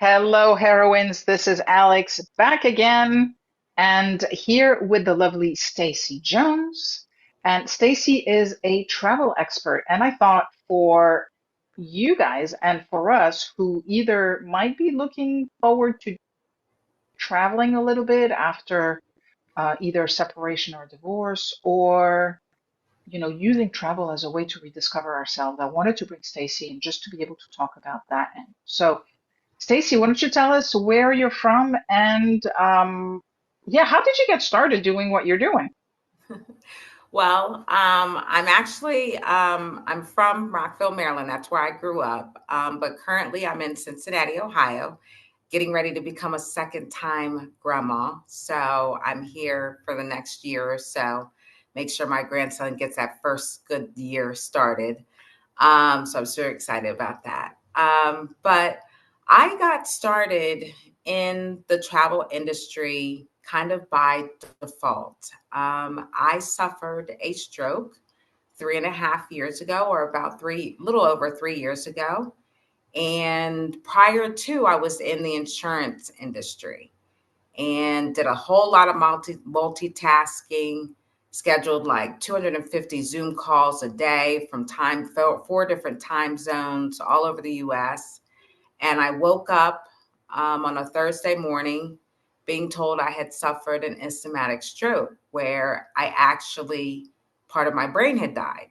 Hello, heroines. This is Alex back again and here with the lovely Stacie Jones. And Stacie is a travel expert. And I thought for you guys and for us who either might be looking forward to traveling a little bit after either separation or divorce, or using travel as a way to rediscover ourselves, I wanted to bring Stacie in just to be able to talk about that. And so Stacie, why don't you tell us where you're from and yeah, how did you get started doing what you're doing? I'm from Rockville, Maryland. That's where I grew up. But currently I'm in Cincinnati, Ohio, getting ready to become a second time grandma. So I'm here for the next year or so, make sure my grandson gets that first good year started. So I'm super excited about that. But I got started in the travel industry kind of by default. I suffered a stroke 3.5 years ago, or little over 3 years ago. And prior to, I was in the insurance industry and did a whole lot of multitasking, scheduled like 250 Zoom calls a day from four different time zones all over the US. And I woke up on a Thursday morning being told I had suffered an ischemic stroke where part of my brain had died.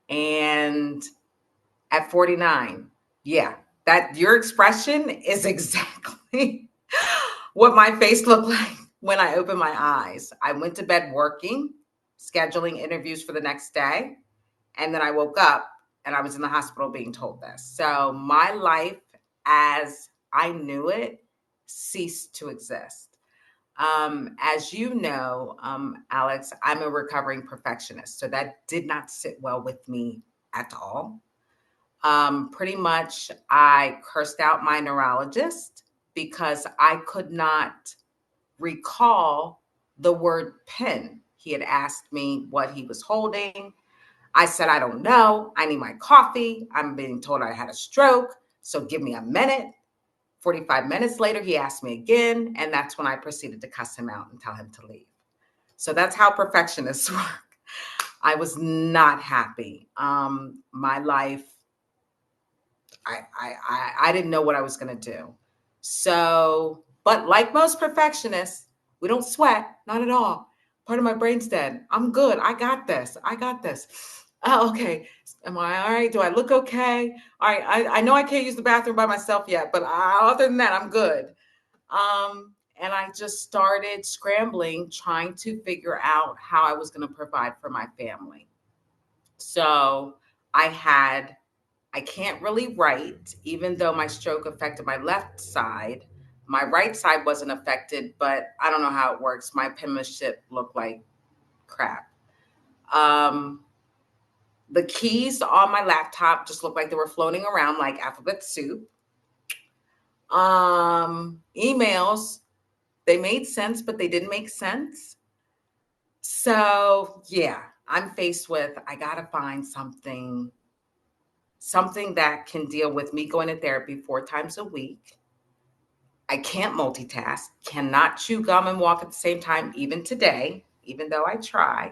And at 49, yeah, that your expression is exactly what my face looked like when I opened my eyes. I went to bed working, scheduling interviews for the next day, and then I woke up and I was in the hospital being told this. So my life as I knew it ceased to exist. As you know, Alex, I'm a recovering perfectionist. So that did not sit well with me at all. Pretty much, I cursed out my neurologist because I could not recall the word pen. He had asked me what he was holding. I said, I don't know. I need my coffee. I'm being told I had a stroke. So give me a minute. 45 minutes later, he asked me again. And that's when I proceeded to cuss him out and tell him to leave. So that's how perfectionists work. I was not happy. My life, I didn't know what I was going to do. So, but like most perfectionists, we don't sweat, not at all. Part of my brain's dead. I'm good. I got this. I got this. Oh, okay. Am I all right? Do I look okay? All right. I know I can't use the bathroom by myself yet, but other than that, I'm good. And I just started scrambling, trying to figure out how I was going to provide for my family. So I had I can't really write, even though my stroke affected my left side. My right side wasn't affected, but I don't know how it works. My penmanship looked like crap. Um, the keys on my laptop just looked like they were floating around like alphabet soup. Emails, they made sense, but they didn't make sense. So yeah, I'm faced with I gotta find something that can deal with me going to therapy 4 times a week. I can't multitask, cannot chew gum and walk at the same time, even today, even though I try.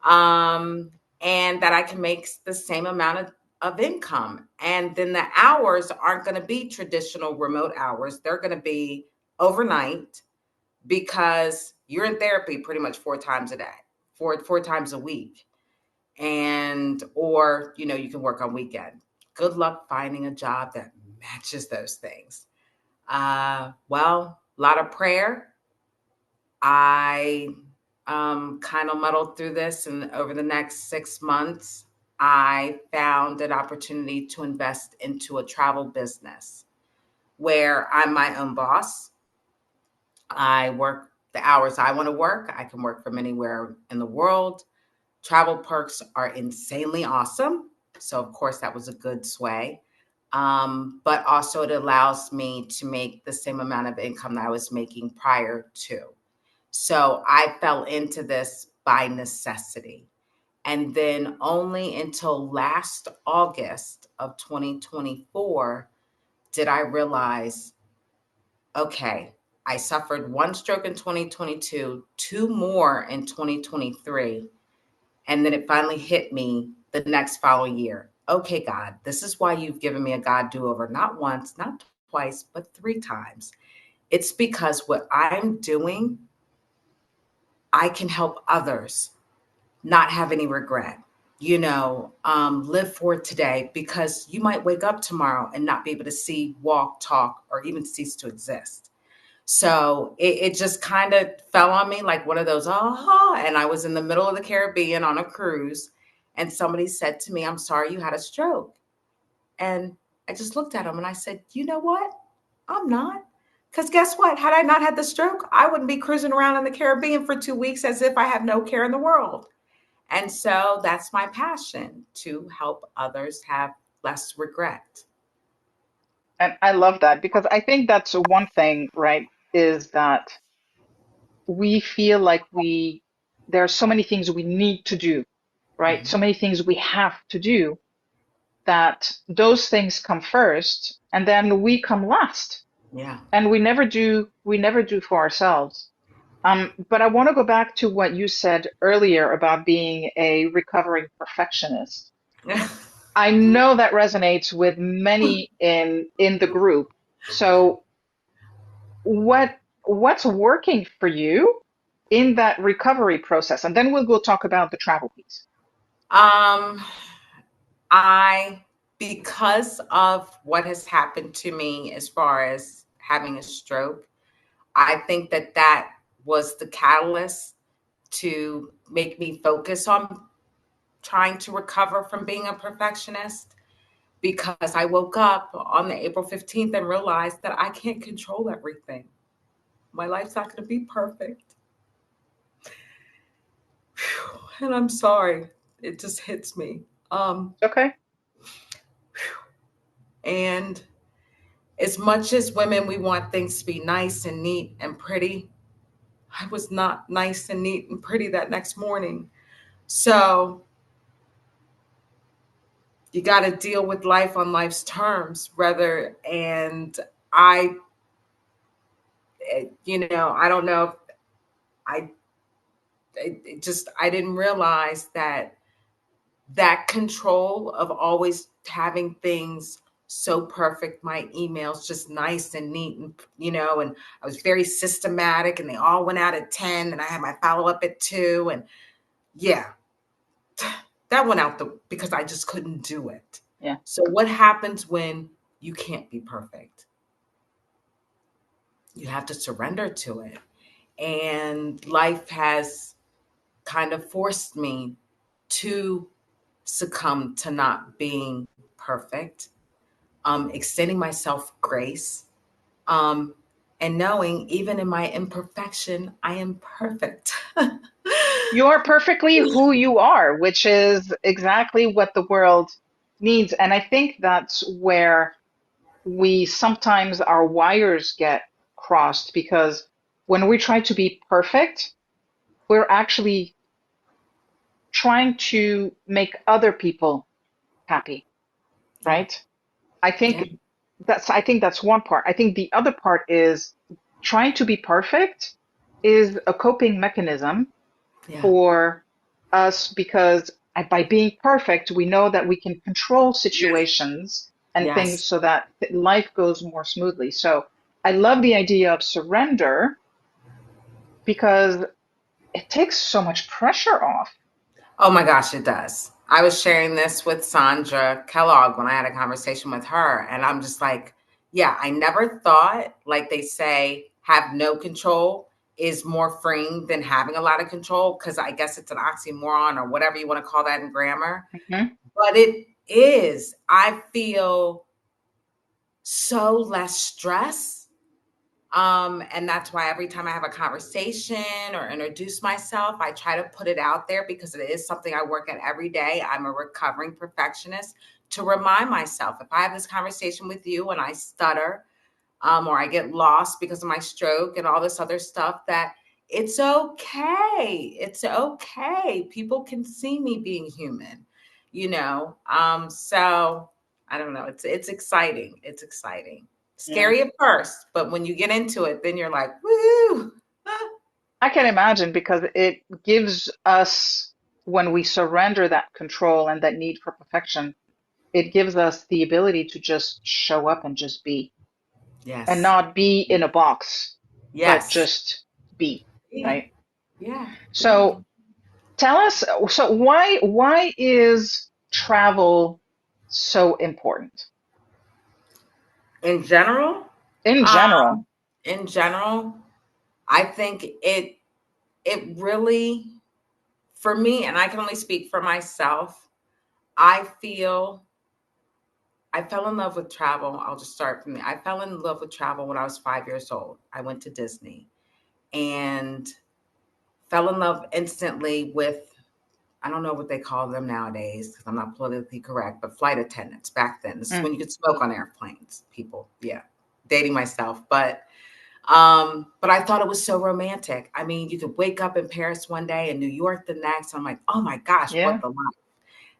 Um, and that I can make the same amount of income. And then the hours aren't going to be traditional remote hours. They're going to be overnight because you're in therapy pretty much 4 times a day, four times a week. And, or, you can work on weekend. Good luck finding a job that matches those things. A lot of prayer. I kind of muddled through this, and over the next 6 months, I found an opportunity to invest into a travel business where I'm my own boss. I work the hours I want to work. I can work from anywhere in the world. Travel perks are insanely awesome. So, of course, that was a good sway. But also, it allows me to make the same amount of income that I was making prior to. So, I fell into this by necessity. And then, only until last August of 2024 did I realize okay, I suffered one stroke in 2022, two more in 2023. And then it finally hit me the next following year. Okay, God, this is why you've given me a God do over, not once, not twice, but three times. It's because what I'm doing, I can help others not have any regret. Live for today, because you might wake up tomorrow and not be able to see, walk, talk, or even cease to exist. So it just kind of fell on me like one of those, aha. And I was in the middle of the Caribbean on a cruise, and somebody said to me, I'm sorry you had a stroke. And I just looked at him and I said, you know what? I'm not. Because guess what? Had I not had the stroke, I wouldn't be cruising around in the Caribbean for 2 weeks as if I have no care in the world. And so that's my passion, to help others have less regret. And I love that because I think that's one thing, right? Is that we feel like there are so many things we need to do, right? So Mhm. many things we have to do that those things come first and then we come last. Yeah. And we never do for ourselves. But I want to go back to what you said earlier about being a recovering perfectionist. I know that resonates with many in the group. So what's working for you in that recovery process? And then we'll go talk about the travel piece. um, I, because of what has happened to me as far as having a stroke, I think that that was the catalyst to make me focus on trying to recover from being a perfectionist, because I woke up on the April 15th and realized that I can't control everything. My life's not going to be perfect. And I'm sorry. It just hits me. Um, Okay. and as much as women, we want things to be nice and neat and pretty, I was not nice and neat and pretty that next morning. So you got to deal with life on life's terms, rather. And I, I don't know if I, it just, I didn't realize that that control of always having things so perfect, my emails just nice and neat, and I was very systematic, and they all went out at 10, and I had my follow-up at 2, and yeah, that went out because I just couldn't do it. Yeah. So what happens when you can't be perfect? You have to surrender to it. And life has kind of forced me to succumb to not being perfect, extending myself grace, um, and knowing even in my imperfection, I am perfect. You are perfectly who you are, which is exactly what the world needs. And I think that's where we sometimes our wires get crossed because when we try to be perfect, we're actually trying to make other people happy, Yeah, right? I yeah, think I think that's one part. I think the other part is trying to be perfect is a coping mechanism yeah, for us because by being perfect, we know that we can control yes, situations and things yes. so that life goes more smoothly. So I love the idea of surrender because it takes so much pressure off. Oh my gosh, it does. I was sharing this with Sandra Kellogg when I had a conversation with her, and I'm just like, yeah, I never thought, like they say, have no control is more freeing than having a lot of control, because I guess it's an oxymoron or whatever you want to call that in grammar. Mhm. But it is. I feel so less stress. And that's why every time I have a conversation or introduce myself, I try to put it out there, because it is something I work at every day. I'm a recovering perfectionist, to remind myself, if I have this conversation with you and I stutter, or I get lost because of my stroke and all this other stuff, that it's okay. It's okay. People can see me being human. So I don't know. It's exciting. It's exciting. Yeah. Scary at first, but when you get into it, then you're like, woo. I can imagine because it gives us, when we surrender that control and that need for perfection, it gives us the ability to just show up and just be, and Yes. not be in a box, but Yes. just be, Yeah. right? Yeah. Yeah. So tell us, so why is travel so important In general, in general? um, in general, I think it really, for me, and I can only speak for myself, I feel I fell in love with travel. I'll just start from me. I fell in love with travel when I was 5 years old. I went to Disney and fell in love instantly with, I don't know what they call them nowadays because I'm not politically correct, but flight attendants back then. This is Mm, when you could smoke on airplanes, people. Yeah. Dating myself. But I thought it was so romantic. I mean, you could wake up in Paris one day and New York the next. I'm like, oh my gosh, what yeah, the life.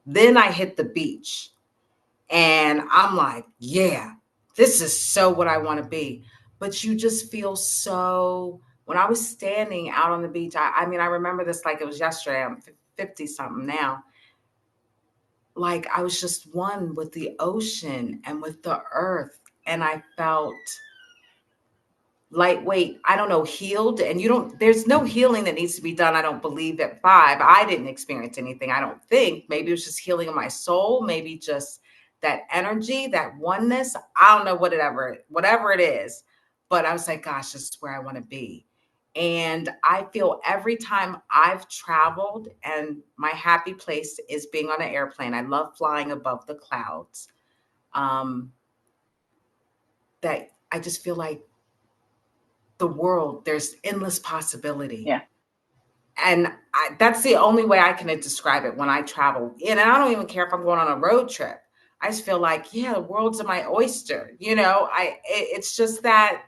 Then I hit the beach and I'm like, yeah, this is so what I want to be. But you just feel so, when I was standing out on the beach, I mean, I remember this like it was yesterday. I'm 50 something now. Like I was just one with the ocean and with the earth. And I felt lightweight, I don't know, healed. And you don't, there's no healing that needs to be done. I don't believe at 5. I didn't experience anything. I don't think. Maybe it was just healing of my soul, maybe just that energy, that oneness. I don't know whatever it is. But I was like, gosh, this is where I want to be. And I feel every time I've traveled, and my happy place is being on an airplane. I love flying above the clouds. Um, that I just feel like the world, there's endless possibility. yeah, And that's the only way I can describe it when I travel. And I don't even care if I'm going on a road trip. I just feel like, yeah, the world's my oyster. It's just that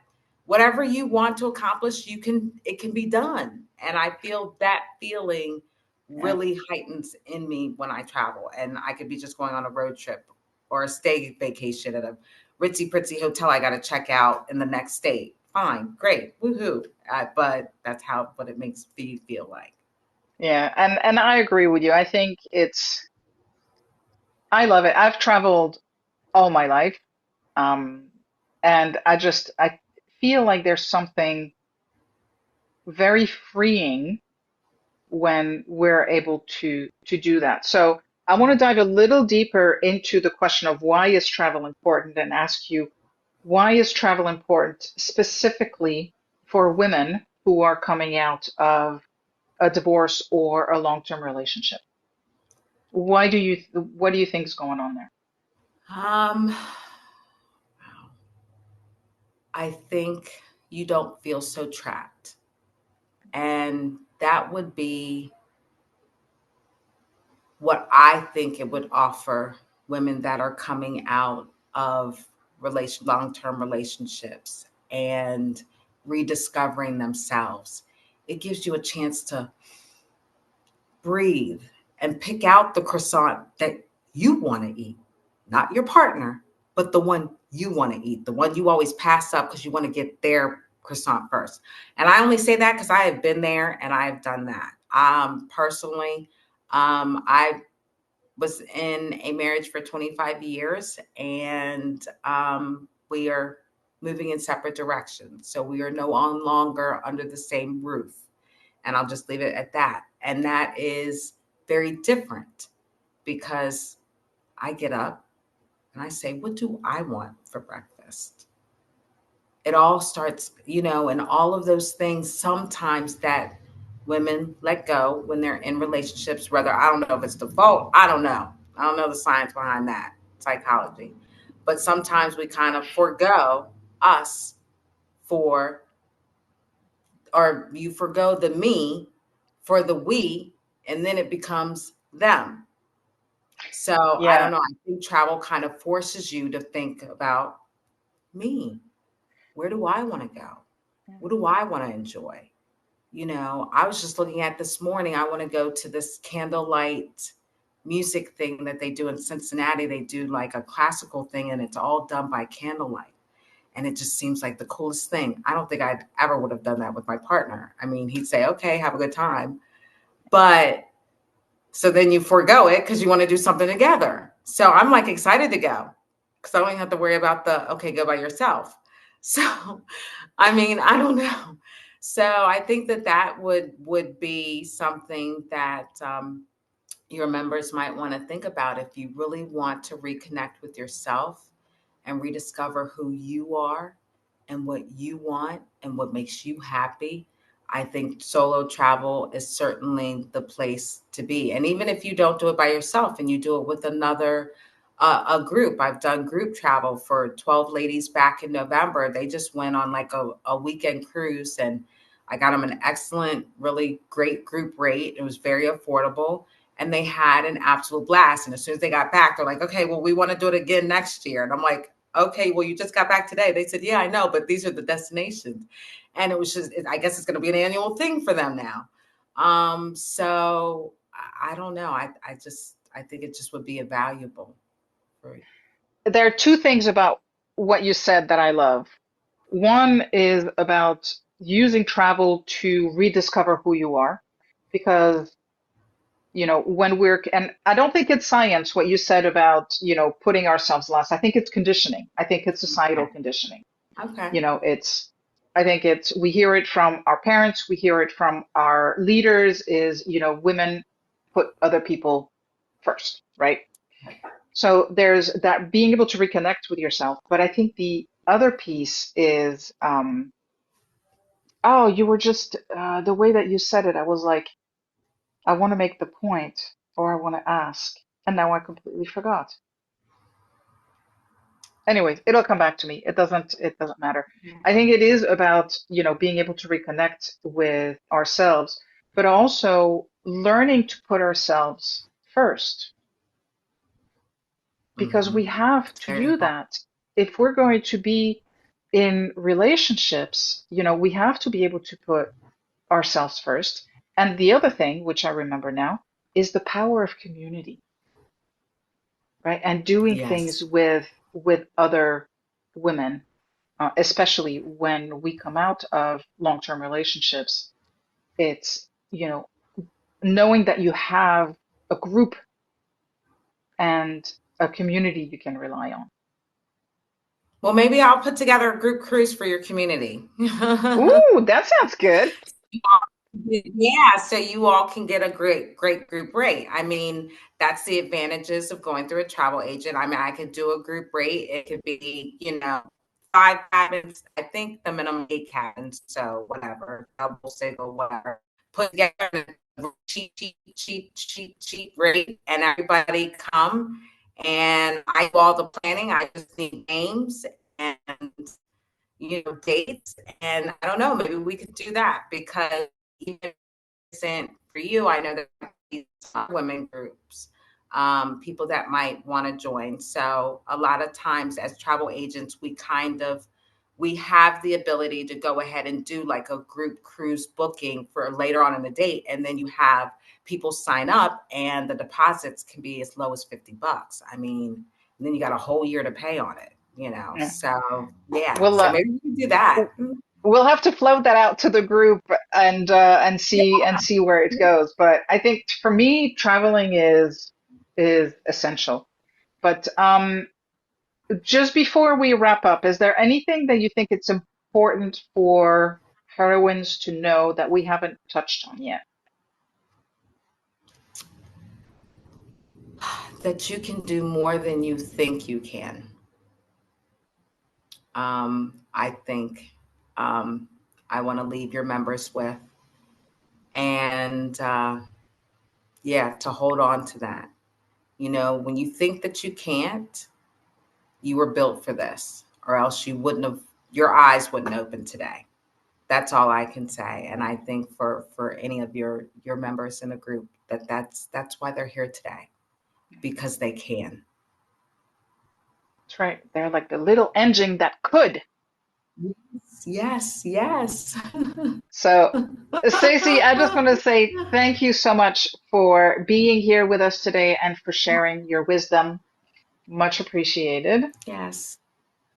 whatever you want to accomplish, it can be done. And I feel that feeling yeah, really heightens in me when I travel. And I could be just going on a road trip or a stay vacation at a ritzy pritzy hotel I got to check out in the next state. Fine, great, woohoo! But that's what it makes me feel like. yeah. And I agree with you. I think I love it. I've traveled all my life. Um, and I feel like there's something very freeing when we're able to do that. So I want to dive a little deeper into the question of why is travel important and ask you, why is travel important specifically for women who are coming out of a divorce or a long-term relationship? What do you think is going on there? Um, I think you don't feel so trapped, and that would be what I think it would offer women that are coming out of long-term relationships and rediscovering themselves. It gives you a chance to breathe and pick out the croissant that you want to eat, not your partner, but the one you want to eat, the one you always pass up because you want to get their croissant first. And I only say that because I have been there and I have done that. Personally, I was in a marriage for 25 years and we are moving in separate directions. So we are no longer under the same roof. And I'll just leave it at that. And that is very different because I get up and I say, what do I want for breakfast? It all starts, and all of those things sometimes that women let go when they're in relationships, whether I don't know if it's the fault, I don't know. I don't know the science behind that, psychology. But sometimes we kind of forego us for, or you forgo the me for the we, and then it becomes them. So I don't Yeah. know. I think travel kind of forces you to think about me. Where do I want to go? What do I want to enjoy? I was just looking at this morning. I want to go to this candlelight music thing that they do in Cincinnati. They do like a classical thing and it's all done by candlelight. And it just seems like the coolest thing. I don't think I'd ever would have done that with my partner. I mean, he'd say, okay, have a good time. But so then you forego it because you want to do something together. So I'm like excited to go because I don't even have to worry about the, okay, go by yourself. So, I mean, I don't know. So I think that that would be something that your members might want to think about if you really want to reconnect with yourself and rediscover who you are and what you want and what makes you happy. I think solo travel is certainly the place to be. And even if you don't do it by yourself and you do it with another a group, I've done group travel for 12 ladies back in November. They just went on like a weekend cruise, and I got them an excellent, really great group rate. It was very affordable, and they had an absolute blast. And as soon as they got back, they're like, okay, well, we want to do it again next year. And I'm like, okay, well, you just got back today. They said, yeah, I know, but these are the destinations. And it was just, I guess it's going to be an annual thing for them now. So I don't know. I think it just would be invaluable for. There are two things about what you said that I love. One is about using travel to rediscover who you are, because when and I don't think it's science what you said about putting ourselves last. I think it's conditioning. I think it's societal Okay. conditioning. Okay. It's, I think it's, we hear it from our parents, we hear it from our leaders, is women put other people first, right? So there's that, being able to reconnect with yourself. But I think the other piece is, oh, you were just, the way that you said it, I was like, I want to make the point, or I want to ask, and now I completely forgot. Anyways, it'll come back to me. It doesn't matter. I think it is about, being able to reconnect with ourselves, but also learning to put ourselves first, because we Mm-hmm. have to Very do important. that. If we're going to be in relationships, we have to be able to put ourselves first. And the other thing, which I remember now, is the power of community, right? And doing things Yes. with other women, especially when we come out of long-term relationships. It's, knowing that you have a group and a community you can rely on. Well, maybe I'll put together a group cruise for your community. Ooh, that sounds good. Yeah, so you all can get a great group rate. I mean, that's the advantages of going through a travel agent. I mean, I could do a group rate. It could be, 5 cabins. I think the minimum 8 cabins. So whatever, double, single, whatever. Put together a cheap rate, and everybody come. And I do all the planning. I just need names and dates. And I don't know, maybe we could do that because even isn't for you, I know there might be some women groups, people that might want to join. So a lot of times as travel agents, we have the ability to go ahead and do like a group cruise booking for later on in the date. And then you have people sign up and the deposits can be as low as $50. I mean, and then you got a whole year to pay on it. Yeah. So yeah, We'll so maybe we can do that. we'll have to float that out to the group and see where it goes. But I think for me, traveling is essential. But just before we wrap up, is there anything that you think it's important for heroines to know that we haven't touched on yet? That you can do more than you think you can. I think I want to leave your members with, and yeah, to hold on to that. When you think that you can't, you were built for this, or else your eyes wouldn't open today. That's all I can say. And I think for any of your members in a group, that's why they're here today, because they can. That's right. They're like the little engine that could. Yes, yes. So, Stacey, I just want to say thank you so much for being here with us today and for sharing your wisdom. Much appreciated. Yes.